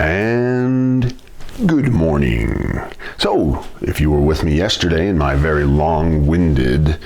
And good morning. So, if you were with me yesterday in my very long-winded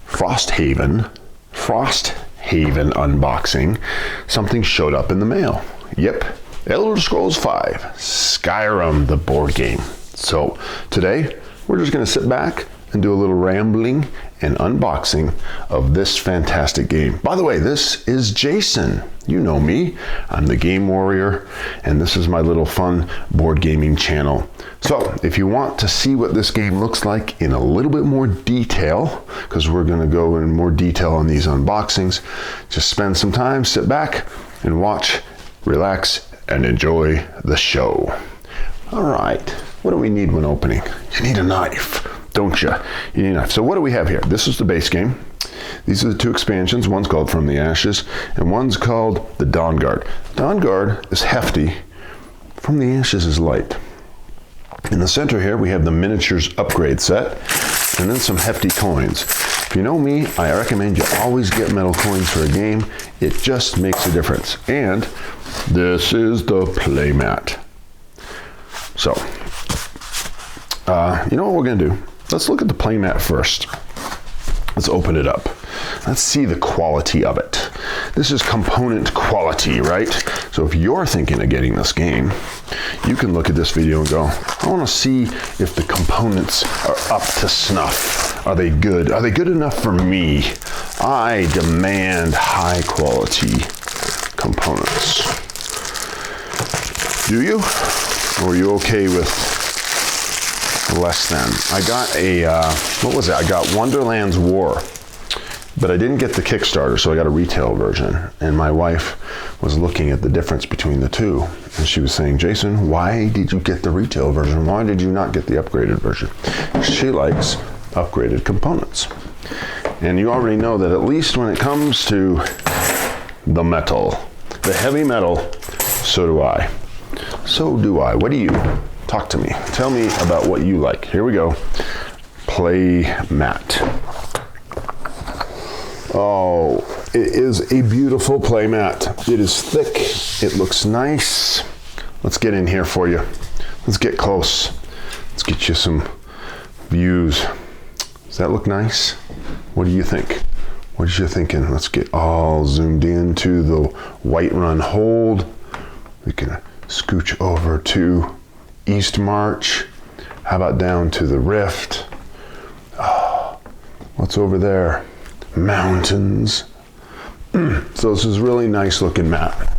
Frosthaven unboxing, something showed up in the mail. Yep, Elder Scrolls V, Skyrim, the board game. So, today, we're just going to sit back and do a little rambling and unboxing of this fantastic game. By the way, this is Jason. You know me. I'm the Game Warrior, and this is my little fun board gaming channel. So, if you want to see what this game looks like in a little bit more detail, because we're going to go in more detail on these unboxings, just spend some time, sit back, and watch, relax, and enjoy the show. All right, what do we need when opening? You need a knife, don't you? You need a knife. So what do we have here? This is the base game. These are the two expansions. One's called From the Ashes, and one's called the Dawnguard. Dawnguard is hefty. From the Ashes is light. In the center here, we have the miniatures upgrade set, and then some hefty coins. If you know me, I recommend you always get metal coins for a game. It just makes a difference. And this is the playmat. So, you know what we're gonna do? Let's look at the playmat first. Let's open it up. Let's see the quality of it. This is component quality, right? So if you're thinking of getting this game, you can look at this video and go, I want to see if the components are up to snuff. Are they good? Are they good enough for me? I demand high quality components. Do you? Or are you okay with less than? I got a, what was it? I got Wonderland's War, but I didn't get the Kickstarter, so I got a retail version. And my wife was looking at the difference between the two, and she was saying, Jason, why did you get the retail version? Why did you not get the upgraded version? She likes upgraded components. And you already know that at least when it comes to the metal, the heavy metal, so do I. So do I. What do you? Talk to me. Tell me about what you like. Here we go. Play mat. Oh, it is a beautiful play mat. It is thick. It looks nice. Let's get in here for you. Let's get close. Let's get you some views. Does that look nice? What do you think? What are you thinking? Let's get all zoomed into the Whiterun hold. We can scooch over to East March. How about down to the Rift? Oh, what's over there? Mountains. So this is really nice looking mat.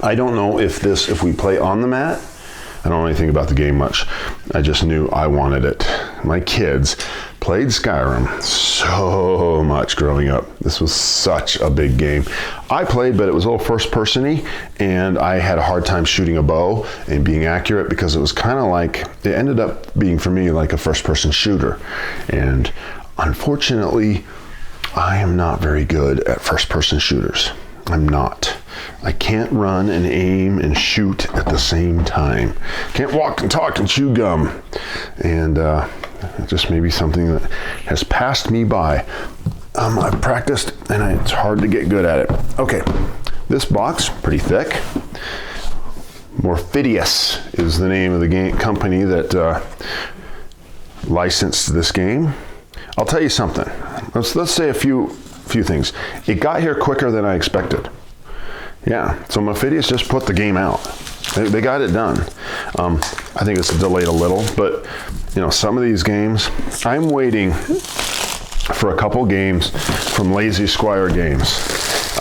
I don't know if we play on the mat. I don't know anything about the game much. I just knew I wanted it. My kids played Skyrim so much growing up. This was such a big game. I played, but it was a little first person-y, and I had a hard time shooting a bow and being accurate because it was kind of like, it ended up being for me like a first person shooter. And unfortunately, I am not very good at first person shooters. I'm not. I can't run and aim and shoot at the same time. Can't walk and talk and chew gum. And just maybe something that has passed me by. I've practiced and it's hard to get good at it. Okay, this box, pretty thick. Morphidius is the name of the game company that licensed this game. I'll tell you something. Let's say a few things. It got here quicker than I expected. Yeah, so Morphidius just put the game out. They got it done. I think it's delayed a little, but you know, some of these games, I'm waiting for a couple games from Lazy Squire Games.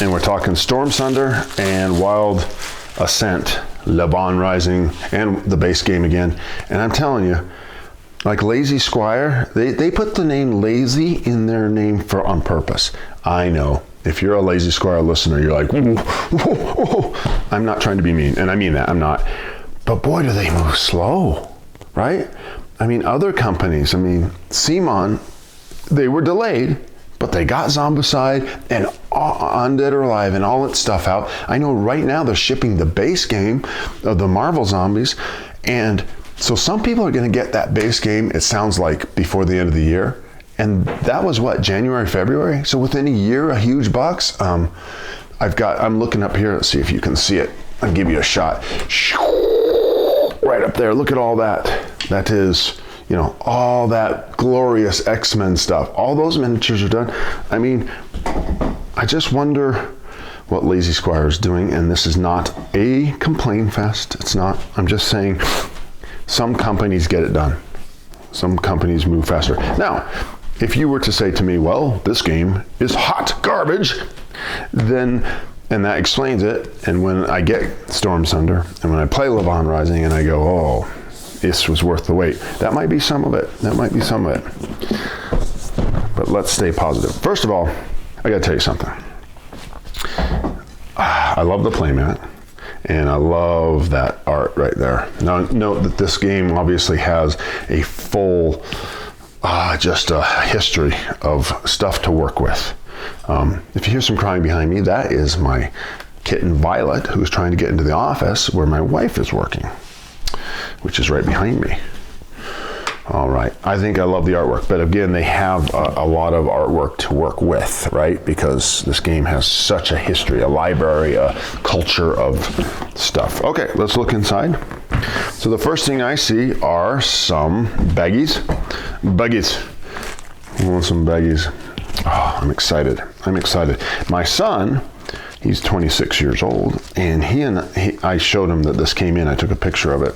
And we're talking Storm Sunder and Wild Ascent, Le Bon Rising, and the base game again. And I'm telling you, like Lazy Squire, they put the name Lazy in their name on purpose. I know. If you're a Lazy Squire listener, you're like, whoa, whoa, whoa. I'm not trying to be mean, and I mean that, I'm not. But boy, do they move slow, right? I mean, other companies, Simon, they were delayed, but they got Zombicide and Undead or Alive and all its stuff out. I know right now they're shipping the base game of the Marvel Zombies, and so some people are going to get that base game, it sounds like, before the end of the year. And that was what, January, February? So within a year, a huge box. I'm looking up here, let's see if you can see it. I'll give you a shot. Right up there, look at all that. That is, you know, all that glorious X-Men stuff. All those miniatures are done. I mean, I just wonder what Lazy Squire is doing, and this is not a complaint fest. It's not. I'm just saying some companies get it done. Some companies move faster. Now, if you were to say to me, well, this game is hot garbage, then, and that explains it, and when I get Storm Sunder, and when I play Levon Rising, and I go, oh, this was worth the wait, that might be some of it. That might be some of it. But let's stay positive. First of all, I gotta tell you something. I love the playmat, and I love that art right there. Now, note that this game obviously has a full, just a history of stuff to work with. If you hear some crying behind me, that is my kitten Violet, who's trying to get into the office where my wife is working, which is right behind me. All right, I think I love the artwork, but again, they have a lot of artwork to work with, right? Because this game has such a history, a library, a culture of stuff. Okay, let's look inside. So the first thing I see are some baggies. Baggies. I want some baggies. Oh, I'm excited. I'm excited. My son, he's 26 years old, and I showed him that this came in. I took a picture of it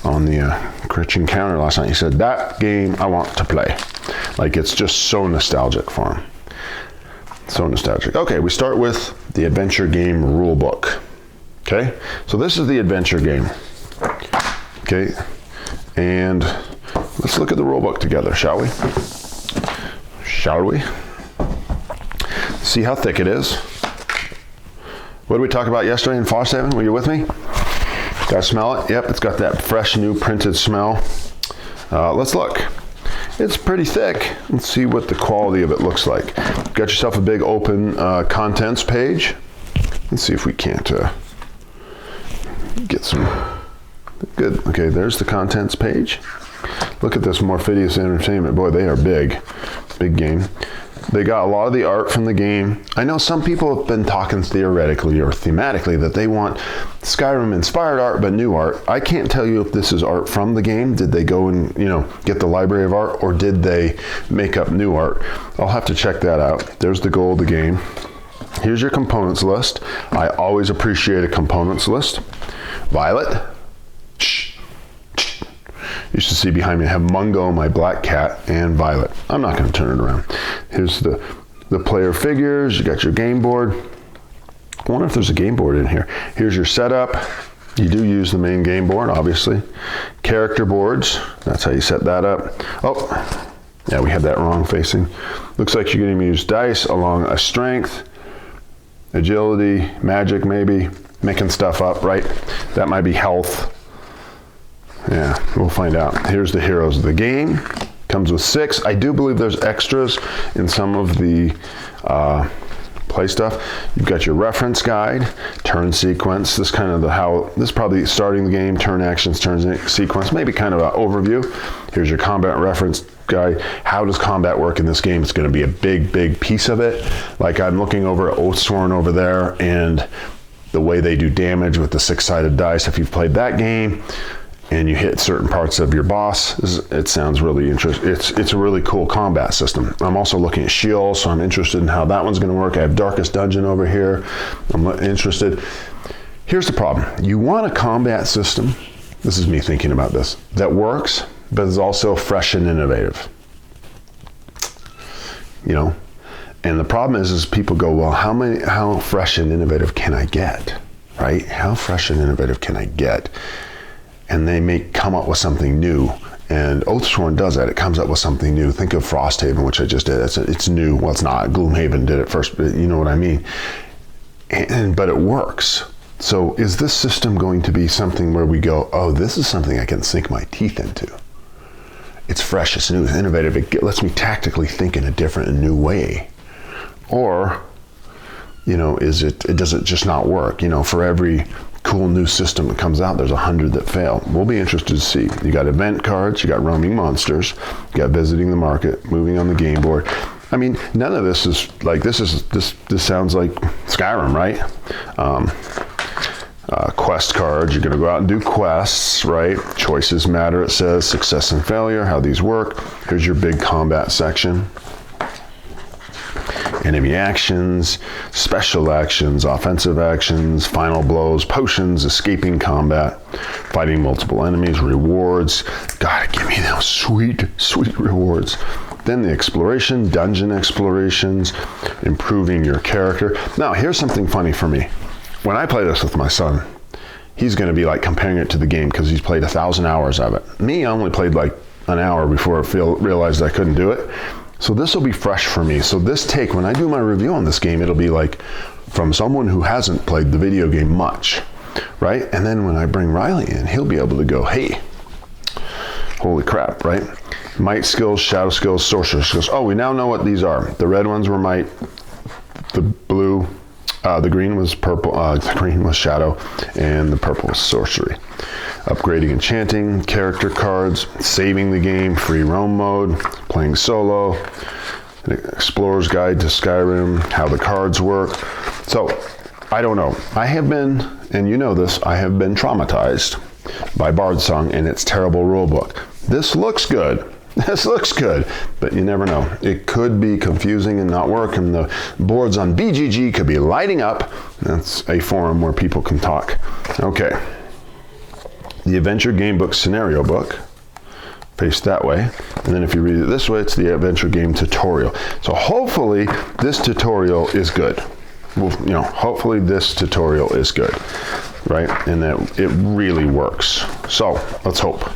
on the kitchen counter last night. He said, that game I want to play. Like, it's just so nostalgic for him. So nostalgic. Okay, we start with the adventure game rule book. Okay, so this is the adventure game. Okay, and let's look at the rule book together, shall we? Shall we? See how thick it is. What did we talk about yesterday in Frosthaven? Were you with me? Gotta smell it? Yep, it's got that fresh, new printed smell. Let's look. It's pretty thick. Let's see what the quality of it looks like. Got yourself a big open contents page. Let's see if we can't get some good. Okay, there's the contents page. Look at this Morphidius Entertainment. Boy, they are big. Big game. They got a lot of the art from the game. I know some people have been talking theoretically or thematically that they want Skyrim inspired art but new art. I can't tell you if this is art from the game. Did they go and, you know, get the library of art, or did they make up new art? I'll have to check that out. There's the goal of the game. Here's your components list. I always appreciate a components list. Violet. You should see behind me, I have Mungo, my black cat, and Violet. I'm not going to turn it around. Here's the player figures. You got your game board. I wonder if there's a game board in here. Here's your setup. You do use the main game board, obviously. Character boards. That's how you set that up. Oh, yeah, we had that wrong facing. Looks like you're going to use dice along a strength, agility, magic maybe, making stuff up, right? That might be health. Yeah, we'll find out. Here's the heroes of the game. Comes with 6. I do believe there's extras in some of the play stuff. You've got your reference guide, turn sequence. This kind of this is probably starting the game, turn actions, turn sequence, maybe kind of an overview. Here's your combat reference guide. How does combat work in this game? It's going to be a big, big piece of it. Like, I'm looking over at Oathsworn over there, and the way they do damage with the 6-sided dice. If you've played that game, and you hit certain parts of your boss, it sounds really interesting. It's a really cool combat system. I'm also looking at Sheol, so I'm interested in how that one's gonna work. I have Darkest Dungeon over here. I'm interested. Here's the problem. You want a combat system, this is me thinking about this, that works, but is also fresh and innovative. You know, and the problem is people go, well, how fresh and innovative can I get, right? How fresh and innovative can I get? And they may come up with something new. And Oathsworn does that. It comes up with something new. Think of Frosthaven, which I just did. It's new. Well, it's not. Gloomhaven did it first, but you know what I mean. But it works. So is this system going to be something where we go, oh, this is something I can sink my teeth into? It's fresh, it's new, it's innovative. It lets me tactically think in a different and new way. Or, you know, does it just not work? You know, for every cool new system that comes out, there's 100 that fail. We'll be interested to see. You got event cards, you got roaming monsters, you got visiting the market, moving on the game board. I mean, none of this is like, this sounds like Skyrim, right? Quest cards. You're going to go out and do quests, right? Choices matter, it says. Success and failure, how these work. Here's your big combat section. Enemy actions, special actions, offensive actions, final blows, potions, escaping combat, fighting multiple enemies, rewards. Gotta give me those sweet, sweet rewards. Then the exploration, dungeon explorations, improving your character. Now, here's something funny for me. When I play this with my son, he's gonna be like comparing it to the game because he's played 1,000 hours of it. Me, I only played like an hour before I realized I couldn't do it. So this will be fresh for me. So this take, when I do my review on this game, it'll be like from someone who hasn't played the video game much, right? And then when I bring Riley in, he'll be able to go, hey, holy crap, right? Might skills, shadow skills, sorcerer skills. Oh, we now know what these are. The red ones were might, the blue, the green was purple, the green was shadow, and the purple was sorcery. Upgrading enchanting, character cards, saving the game, free roam mode, playing solo, an explorer's guide to Skyrim, how the cards work. So, I don't know. I have been, and you know this, I have been traumatized by Bardsong and its terrible rulebook. This looks good. This looks good, but you never know. It could be confusing and not work, and the boards on BGG could be lighting up. That's a forum where people can talk. Okay. The Adventure Game Book Scenario Book, faced that way, and then if you read it this way, it's the Adventure Game Tutorial. So hopefully this tutorial is good. Well, you know, hopefully this tutorial is good, right? And that it really works. So let's hope.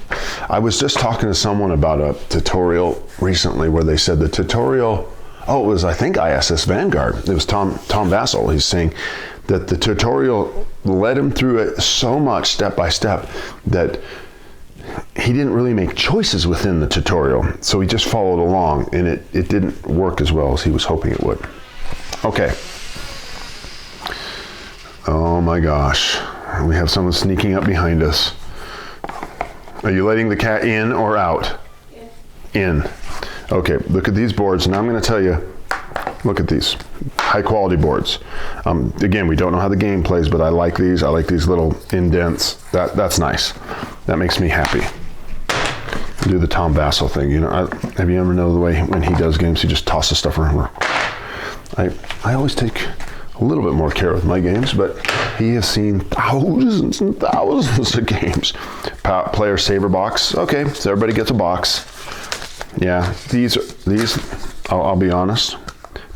I was just talking to someone about a tutorial recently where they said the tutorial, oh, it was, I think, ISS Vanguard. It was Tom Vassell. He's saying that the tutorial led him through it so much step by step that he didn't really make choices within the tutorial. So he just followed along, and it didn't work as well as he was hoping it would. Okay. Oh my gosh. We have someone sneaking up behind us. Are you letting the cat in or out? In. Okay, look at these boards, and I'm going to tell you, look at these high quality boards. Again, we don't know how the game plays, but I like these. I like these little indents. That's nice. That makes me happy. Do the Tom Vassell thing. You know, have you ever know the way when he does games, he just tosses stuff around? I always take a little bit more care with my games, but he has seen thousands and thousands of games. Player saver box. Okay, so everybody gets a box. Yeah, these I'll be honest.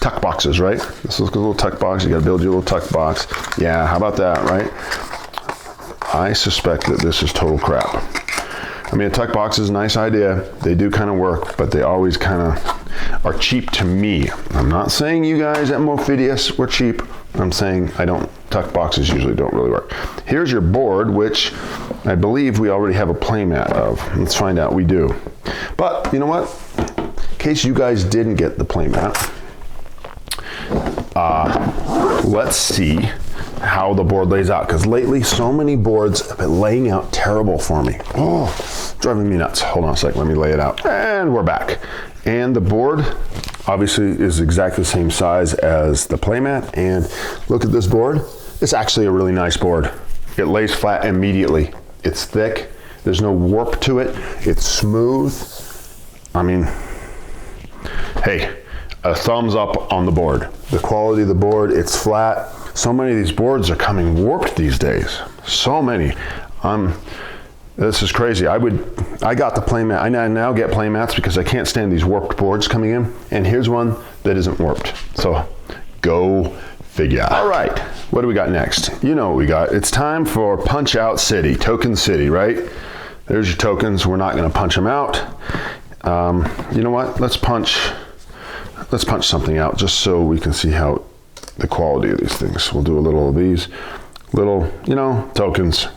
Tuck boxes, right? This is a little tuck box. You got to build your little tuck box. Yeah, how about that, right? I suspect that this is total crap. I mean, a tuck box is a nice idea. They do kind of work, but they always kind of are cheap to me. I'm not saying you guys at Mofidius were cheap. I'm saying tuck boxes usually don't really work. Here's your board, which I believe we already have a playmat of. Let's find out we do. But you know what? In case you guys didn't get the playmat, let's see how the board lays out, because lately so many boards have been laying out terrible for me. Oh, driving me nuts. Hold on a second, let me lay it out. And we're back. And the board obviously is exactly the same size as the playmat. And look at this board. It's actually a really nice board. It lays flat immediately. It's thick. There's no warp to it. It's smooth. I mean, hey, a thumbs up on the board. The quality of the board, it's flat. So many of these boards are coming warped these days. So many. This is crazy. I got the playmat. I now get playmats because I can't stand these warped boards coming in. And here's one that isn't warped. So go figure. All right, what do we got next? You know what we got. It's time for Punch Out City, Token City, right? There's your tokens. We're not going to punch them out. You know what? Let's punch something out just so we can see how the quality of these things. We'll do a little of these, tokens.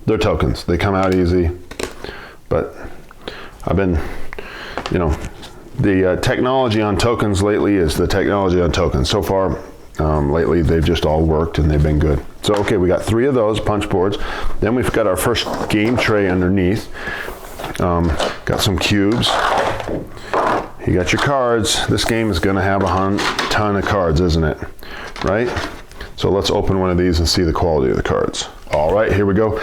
They're tokens. They come out easy, but I've been, the technology on tokens lately is the technology on tokens. So far, lately, they've just all worked and they've been good. So, okay, we got 3 of those punch boards. Then we've got our first game tray underneath. Got some cubes. You got your cards. This game is going to have a ton of cards, isn't it? Right? So let's open one of these and see the quality of the cards. All right, here we go.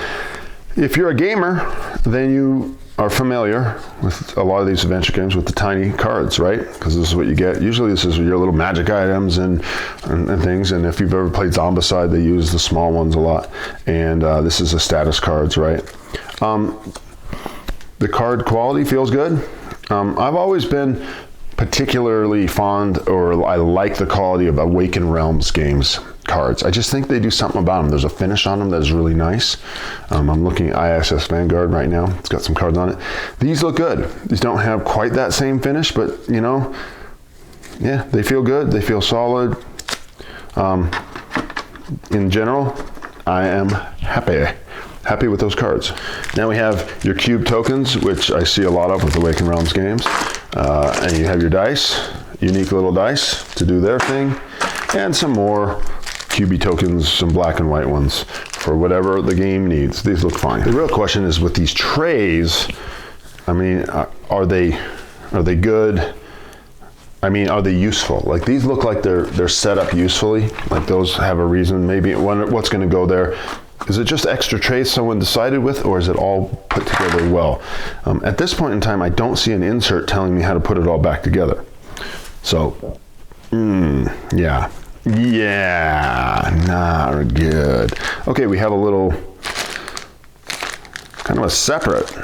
If you're a gamer, then you are familiar with a lot of these adventure games with the tiny cards, right? Because this is what you get. Usually this is your little magic items and things. And if you've ever played Zombicide, they use the small ones a lot. And this is the status cards, right? The card quality feels good. I've always been particularly fond, or I like the quality of Awakened Realms games cards. I just think they do something about them. There's a finish on them that is really nice. I'm looking at ISS Vanguard right now. It's got some cards on it. These look good. These don't have quite that same finish, but you know, yeah, they feel good. They feel solid. In general, I am happy with those cards. Now we have your cube tokens, which I see a lot of with Awakened Realms games. And you have your dice, unique little dice to do their thing, and some more cubey tokens, some black and white ones for whatever the game needs. These look fine. The real question is with these trays, I mean, are they good? I mean, are they useful? Like these look like they're set up usefully. Like those have a reason. Maybe what's going to go there. Is it just extra trays someone decided with, or is it all put together well? At this point in time, I don't see an insert telling me how to put it all back together. So, yeah, not good. Okay, we have a little, kind of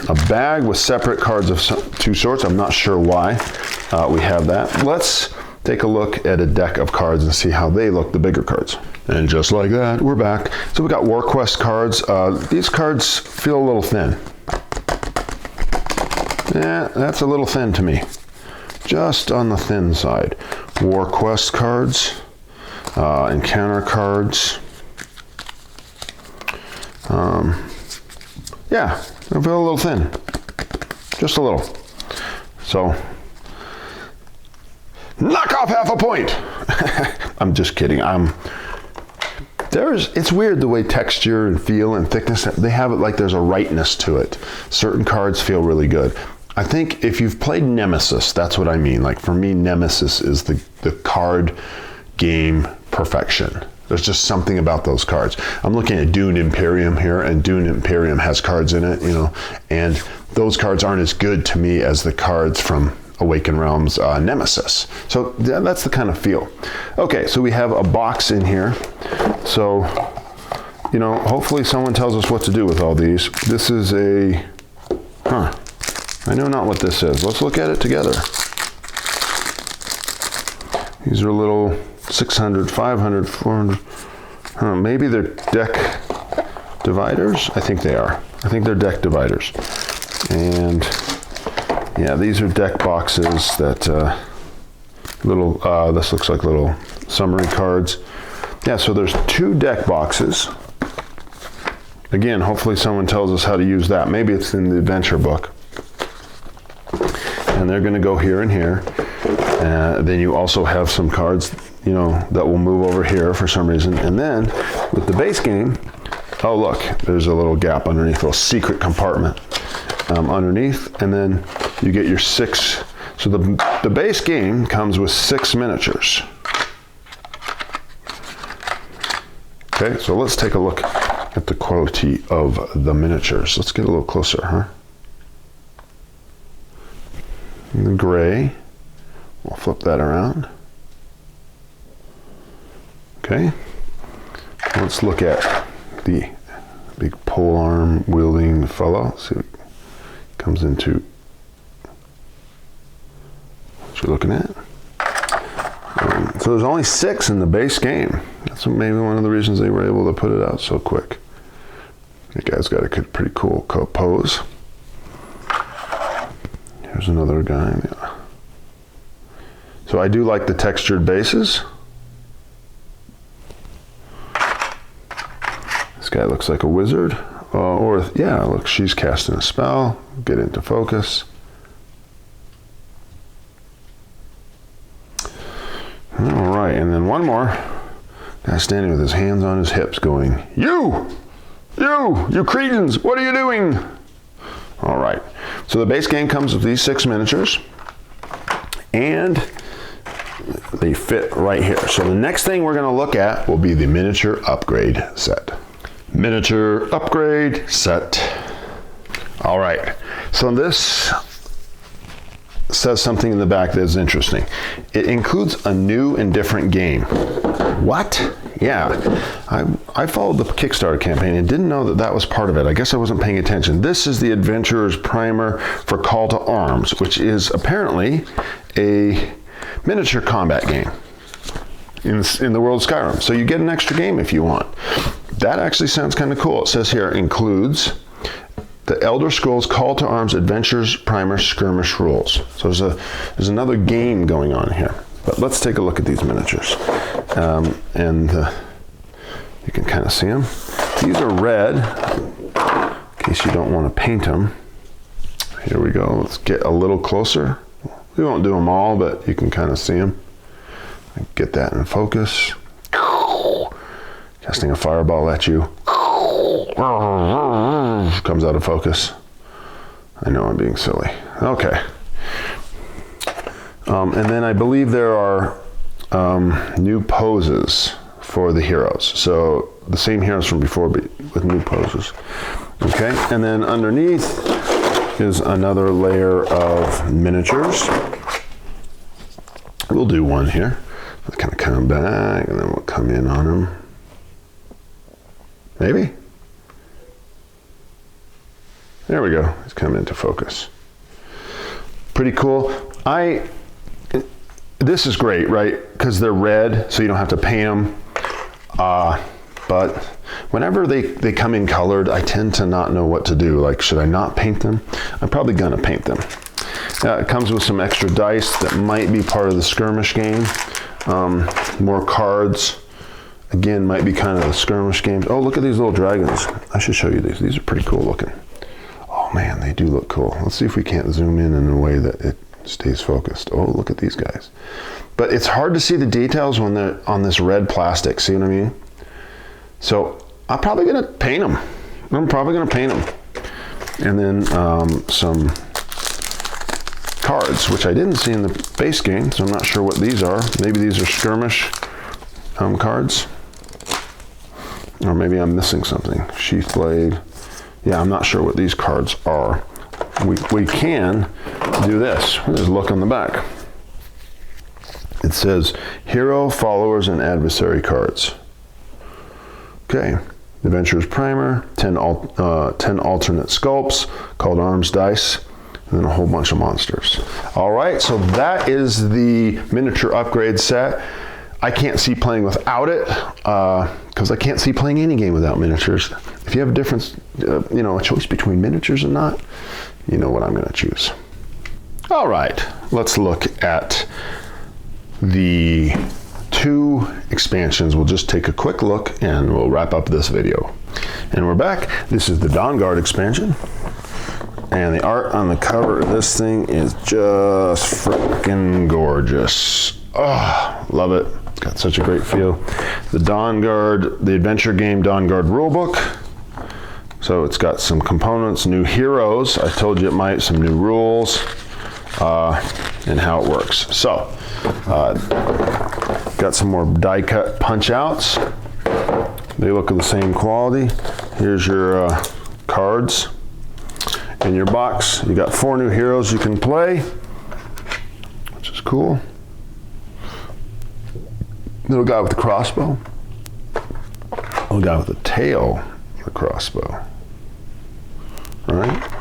a bag with separate cards of two sorts. I'm not sure why we have that. Let's take a look at a deck of cards and see how they look, the bigger cards. And just like that, we're back. So we got War Quest cards. These cards feel a little thin. Yeah, that's a little thin to me. Just on the thin side. War Quest cards, Encounter cards. Yeah, they feel a little thin. Just a little. So, knock off half a point. I'm just kidding. It's weird the way texture and feel and thickness, they have it like there's a rightness to it. Certain cards feel really good. I think if you've played Nemesis, that's what I mean. Like for me, Nemesis is the card game perfection. There's just something about those cards. I'm looking at Dune Imperium here, and Dune Imperium has cards in it, you know, and those cards aren't as good to me as the cards from Awakened Realms Nemesis. So that's the kind of feel. Okay, so we have a box in here. So, you know, hopefully someone tells us what to do with all these. This is I know not what this is. Let's look at it together. These are little 600, 500, 400, maybe they're deck dividers? I think they are. I think they're deck dividers. And yeah, these are deck boxes that this looks like little summary cards. Yeah, so there's 2 deck boxes. Again, hopefully someone tells us how to use that. Maybe it's in the adventure book. And they're going to go here and here. Then you also have some cards, you know, that will move over here for some reason. And then with the base game, oh look, there's a little gap underneath, a little secret compartment underneath. And then you get your 6. So the base game comes with 6 miniatures. Okay, so let's take a look at the quality of the miniatures. Let's get a little closer, huh? The gray, we'll flip that around. Okay, let's look at the big pole arm wielding fellow. Let's see what comes into what you're looking at. So there's only 6 in the base game. That's maybe one of the reasons they were able to put it out so quick. That guy's got a pretty cool pose. Here's another guy. So I do like the textured bases. This guy looks like a wizard. Yeah, look, she's casting a spell. Get into focus. All right, and then one more. Guy standing with his hands on his hips going, You Cretans, what are you doing? All right, so the base game comes with these 6 miniatures. And they fit right here. So the next thing we're going to look at will be the miniature upgrade set. Miniature upgrade set. All right, so this says something in the back that is interesting. It includes a new and different game. What? Yeah, I followed the Kickstarter campaign and didn't know that that was part of it. I guess I wasn't paying attention. This is the Adventurer's Primer for Call to Arms, which is apparently a miniature combat game in the world of Skyrim. So you get an extra game if you want. That actually sounds kind of cool. It says here, includes the Elder Scrolls Call to Arms Adventures Primer Skirmish Rules. So there's another game going on here. But let's take a look at these miniatures. You can kind of see them. These are red, in case you don't want to paint them. Here we go. Let's get a little closer. We won't do them all, but you can kind of see them. Get that in focus. Casting a fireball at you. Comes out of focus. I know I'm being silly. Okay. And then I believe there are new poses for the heroes. So the same heroes from before, but with new poses. Okay, and then underneath is another layer of miniatures. We'll do one here. Let's kind of come back, and then we'll come in on them. Maybe? There we go. It's come into focus. Pretty cool. This is great, right? Because they're red, so you don't have to paint them. But whenever they come in colored, I tend to not know what to do. Like, should I not paint them? I'm probably gonna paint them. It comes with some extra dice that might be part of the skirmish game. More cards. Again, might be kind of the skirmish games. Oh, look at these little dragons. I should show you these. These are pretty cool looking. Oh man, they do look cool. Let's see if we can't zoom in a way that it stays focused. Oh, look at these guys. But it's hard to see the details when they're on this red plastic. See what I mean? So I'm probably gonna paint them. I'm probably gonna paint them. And then some cards, which I didn't see in the base game, so I'm not sure what these are. Maybe these are skirmish cards. Or maybe I'm missing something. Sheath blade. Yeah, I'm not sure what these cards are. We can do this. There's a look on the back. It says hero, followers, and adversary cards. Okay, Adventurer's Primer, 10 alternate sculpts, called arms dice, and then a whole bunch of monsters. All right, so that is the miniature upgrade set. I can't see playing without it, because I can't see playing any game without miniatures. If you have a difference, a choice between miniatures and not, you know what I'm gonna choose. All right, let's look at the 2 expansions. We'll just take a quick look and we'll wrap up this video. And we're back. This is the Dawnguard expansion. And the art on the cover of this thing is just freaking gorgeous. Oh, love it. It's got such a great feel. The Dawnguard, the adventure game Dawnguard rulebook. So it's got some components, new heroes. I told you it might, some new rules, and how it works. So, got some more die cut punch outs. They look of the same quality. Here's your cards in your box. You got 4 new heroes you can play, which is cool. Little guy with the crossbow. Little guy with the tail of the crossbow. All right.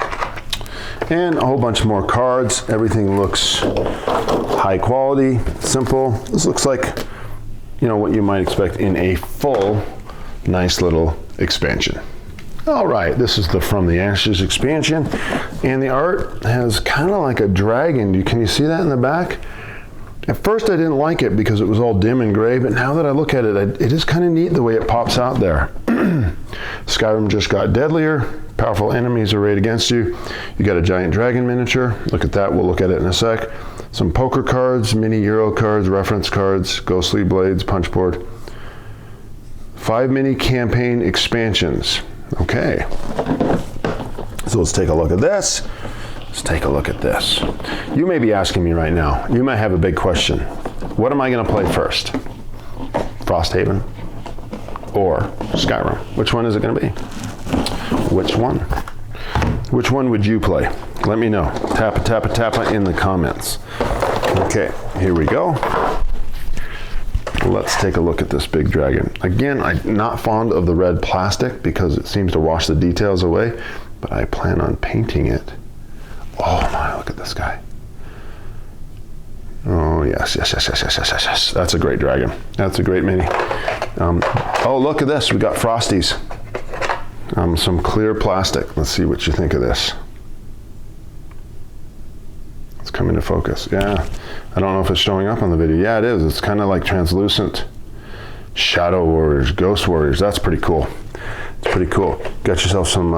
And a whole bunch more cards. Everything looks high quality, simple. This looks like, what you might expect in a full, nice little expansion. All right, this is the From the Ashes expansion, and the art has kind of like a dragon. Can you see that in the back? At first I didn't like it because it was all dim and gray, but now that I look at it, it is kind of neat the way it pops out there. Skyrim just got deadlier. Powerful enemies arrayed against you. You got a giant dragon miniature. Look at that, we'll look at it in a sec. Some poker cards, mini Euro cards, reference cards, ghostly blades, punch board. 5 mini campaign expansions. Okay. So let's take a look at this. Let's take a look at this. You may be asking me right now, you might have a big question. what am I going to play first? Frosthaven or Skyrim? Which one is it going to be? Which one? Which one would you play? Let me know. Tappa in the comments. Okay, here we go. Let's take a look at this big dragon. Again, I'm not fond of the red plastic because it seems to wash the details away, but I plan on painting it. Oh my, look at this guy. Oh yes. That's a great dragon. That's a great mini. Oh, look at this. We got Frosties. Some clear plastic. Let's see what you think of this. It's coming to focus. Yeah. I don't know if it's showing up on the video. Yeah, it is. It's kind of like translucent. Shadow Warriors, Ghost Warriors. That's pretty cool. It's pretty cool. Got yourself some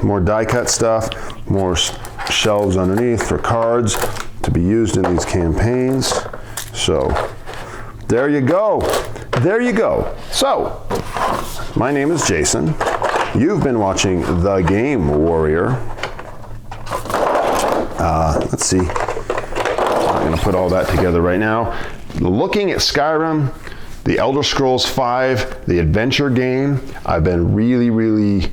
more die cut stuff, more shelves underneath for cards to be used in these campaigns. So there you go. There you go. So my name is Jason. You've been watching The Game Warrior. Let's see. I'm going to put all that together right now. Looking at Skyrim, the Elder Scrolls V, the adventure game. I've been really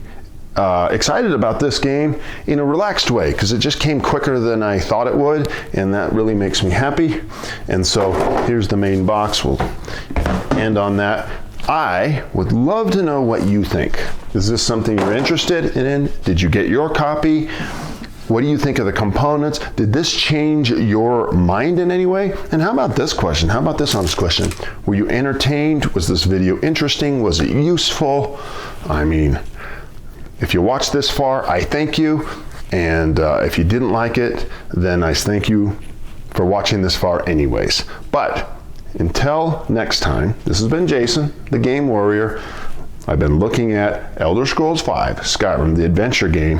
excited about this game in a relaxed way because it just came quicker than I thought it would, and that really makes me happy. And so here's the main box. We'll end on that. I would love to know what you think. Is this something you're interested in? Did you get your copy? What do you think of the components? Did this change your mind in any way? And how about this question? How about this honest question? Were you entertained? Was this video interesting? Was it useful? I mean, if you watched this far, I thank you. And if you didn't like it, then I thank you for watching this far anyways. But until next time, this has been Jason, the Game Warrior. I've been looking at Elder Scrolls V, Skyrim, the adventure game,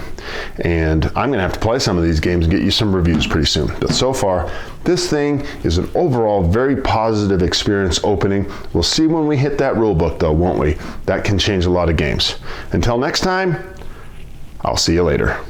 and I'm gonna have to play some of these games and get you some reviews pretty soon. But so far, this thing is an overall very positive experience opening. We'll see when we hit that rule book though, won't we? That can change a lot of games. Until next time, I'll see you later.